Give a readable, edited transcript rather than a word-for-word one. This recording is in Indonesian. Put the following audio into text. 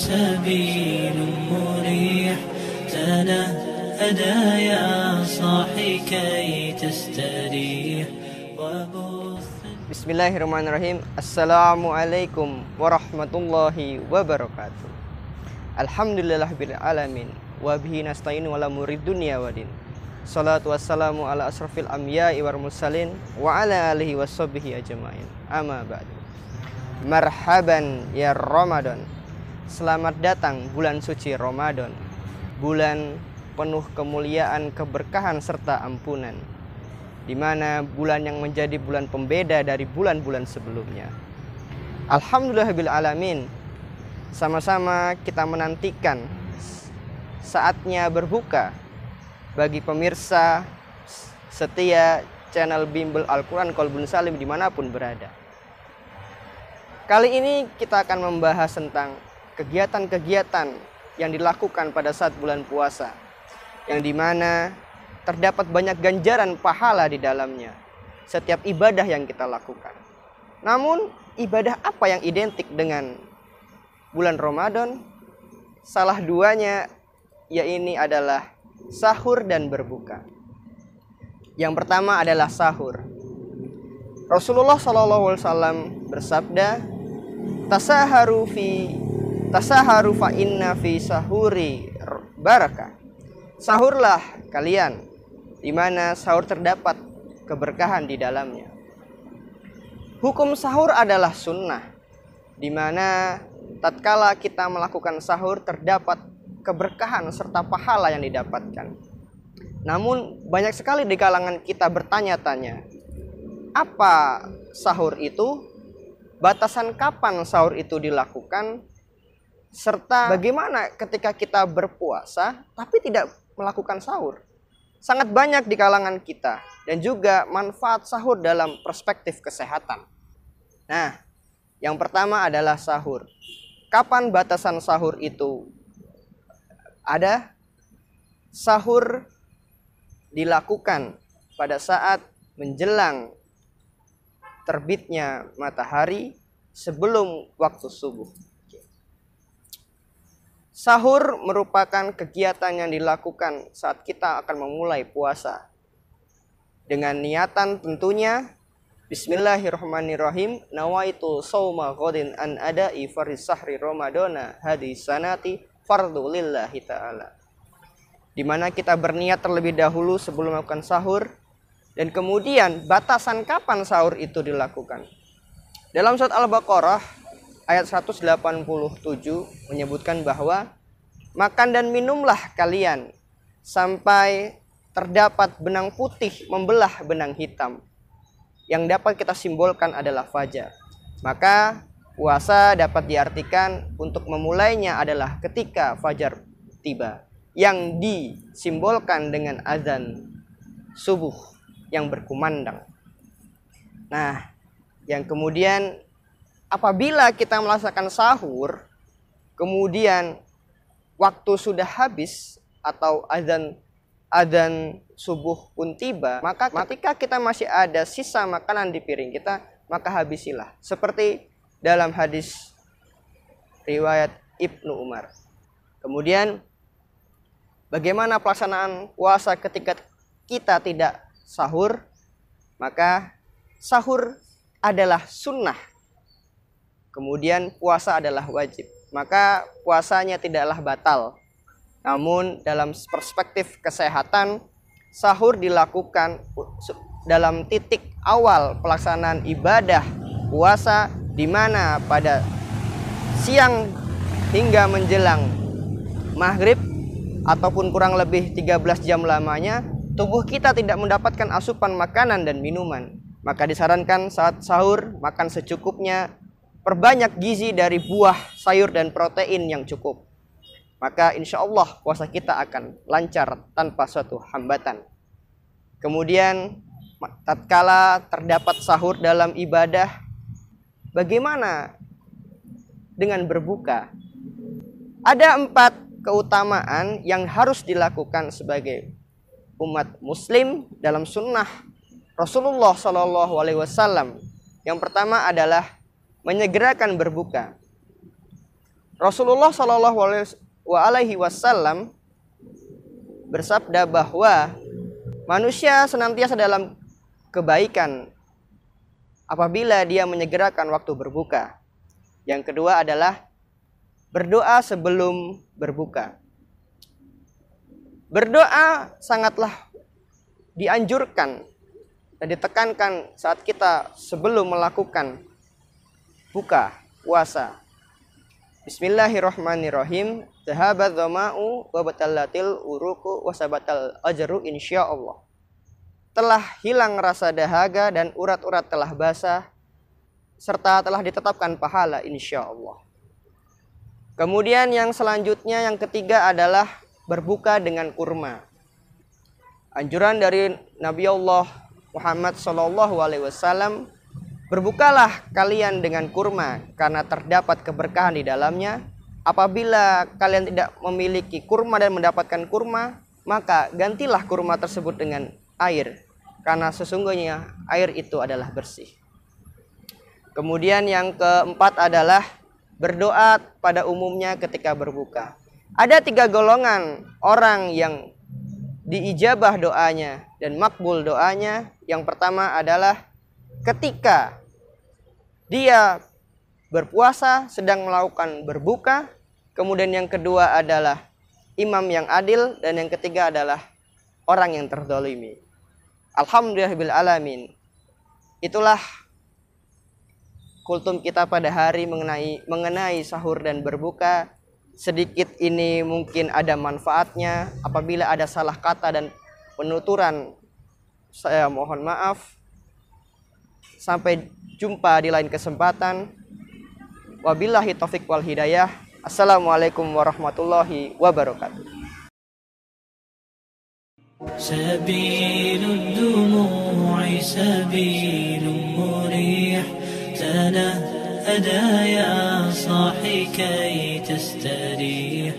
سبيل مريح تنهدى يا صاحي كي تستريح Bismillahirrahmanirrahim. Assalamualaikum warahmatullahi wabarakatuh. Alhamdulillahirabbil alamin wa bihi nasta'inu ala murid dunya waddin. Shalatu wassalamu ala asrafil anbiya'i wal mursalin wa ala alihi washabbihi ajmain. Amma ba'du. Marhaban ya Ramadan. Selamat datang bulan suci Ramadan. Bulan penuh kemuliaan, keberkahan serta ampunan, di mana bulan yang menjadi bulan pembeda dari bulan-bulan sebelumnya. Alhamdulillahirabbil alamin. Sama-sama kita menantikan saatnya berbuka bagi pemirsa setia channel Bimbel Al-Quran Qalbun Salim dimanapun berada. Kali ini kita akan membahas tentang kegiatan-kegiatan yang dilakukan pada saat bulan puasa, yang dimana terdapat banyak ganjaran pahala di dalamnya setiap ibadah yang kita lakukan. Namun ibadah apa yang identik dengan bulan Ramadan? Salah duanya yaitu adalah sahur dan berbuka. Yang pertama adalah sahur. Rasulullah SAW bersabda, tasaharu fa inna fi sahuri barakah. Sahurlah kalian, di mana sahur terdapat keberkahan di dalamnya. Hukum sahur adalah sunnah, di mana tatkala kita melakukan sahur terdapat keberkahan serta pahala yang didapatkan. Namun banyak sekali di kalangan kita bertanya-tanya, apa sahur itu? Batasan kapan sahur itu dilakukan? Serta bagaimana ketika kita berpuasa tapi tidak melakukan sahur? Sangat banyak di kalangan kita, dan juga manfaat sahur dalam perspektif kesehatan. Nah, yang pertama adalah sahur. Kapan batasan sahur itu ada? Sahur dilakukan pada saat menjelang terbitnya matahari sebelum waktu subuh. Sahur merupakan kegiatan yang dilakukan saat kita akan memulai puasa. Dengan niatan tentunya, Bismillahirrahmanirrahim, nawaitu shauma ghadin an ada'i faris sahri ramadana hadis sanati fardu lillahi ta'ala. Di mana kita berniat terlebih dahulu sebelum melakukan sahur, dan kemudian batasan kapan sahur itu dilakukan. Dalam surat Al-Baqarah ayat 187 menyebutkan bahwa makan dan minumlah kalian sampai terdapat benang putih membelah benang hitam, yang dapat kita simbolkan adalah fajar. Maka puasa dapat diartikan untuk memulainya adalah ketika fajar tiba, yang disimbolkan dengan azan subuh yang berkumandang. Nah, yang kemudian apabila kita melaksanakan sahur, kemudian waktu sudah habis atau azan subuh pun tiba, maka ketika kita masih ada sisa makanan di piring kita, maka habisilah. Seperti dalam hadis riwayat Ibnu Umar. Kemudian bagaimana pelaksanaan puasa ketika kita tidak sahur? Maka sahur adalah sunnah, kemudian puasa adalah wajib. Maka puasanya tidaklah batal. Namun dalam perspektif kesehatan, sahur dilakukan dalam titik awal pelaksanaan ibadah puasa, di mana pada siang hingga menjelang maghrib ataupun kurang lebih 13 jam lamanya, tubuh kita tidak mendapatkan asupan makanan dan minuman. Maka disarankan saat sahur makan secukupnya, perbanyak gizi dari buah, sayur, dan protein yang cukup. Maka insya Allah puasa kita akan lancar tanpa suatu hambatan. Kemudian tatkala terdapat sahur dalam ibadah, bagaimana dengan berbuka? Ada 4 keutamaan yang harus dilakukan sebagai umat muslim dalam sunnah Rasulullah SAW. Yang pertama adalah menyegerakan berbuka. Rasulullah Shallallahu Alaihi Wasallam bersabda bahwa manusia senantiasa dalam kebaikan apabila dia menyegerakan waktu berbuka. Yang kedua adalah berdoa sebelum berbuka. Berdoa sangatlah dianjurkan dan ditekankan saat kita sebelum melakukan buka puasa. Bismillahirrahmanirrahim. Zahabat dhama'u wa batallatil uruku wa sabatal ajru insyaallah. Telah hilang rasa dahaga dan urat-urat telah basah serta telah ditetapkan pahala insyaallah. Kemudian yang selanjutnya, yang ketiga adalah berbuka dengan kurma. Anjuran dari Nabi Allah Muhammad SAW, berbukalah kalian dengan kurma karena terdapat keberkahan di dalamnya. Apabila kalian tidak memiliki kurma dan mendapatkan kurma, maka gantilah kurma tersebut dengan air, karena sesungguhnya air itu adalah bersih. Kemudian yang keempat adalah berdoa pada umumnya ketika berbuka. Ada 3 golongan orang yang diijabah doanya dan makbul doanya. Yang pertama adalah ketika dia berpuasa sedang melakukan berbuka. Kemudian yang kedua adalah imam yang adil. Dan yang ketiga adalah orang yang terdolimi. Alhamdulillahirabbil alamin. Itulah kultum kita pada hari mengenai sahur dan berbuka. Sedikit ini mungkin ada manfaatnya. Apabila ada salah kata dan penuturan, saya mohon maaf. Sampai jumpa di lain kesempatan. Wabillahi taufik wal hidayah. Assalamualaikum warahmatullahi wabarakatuh. سبيل الدموع سبيل مريح تنهدى يا صاحي كي تستريح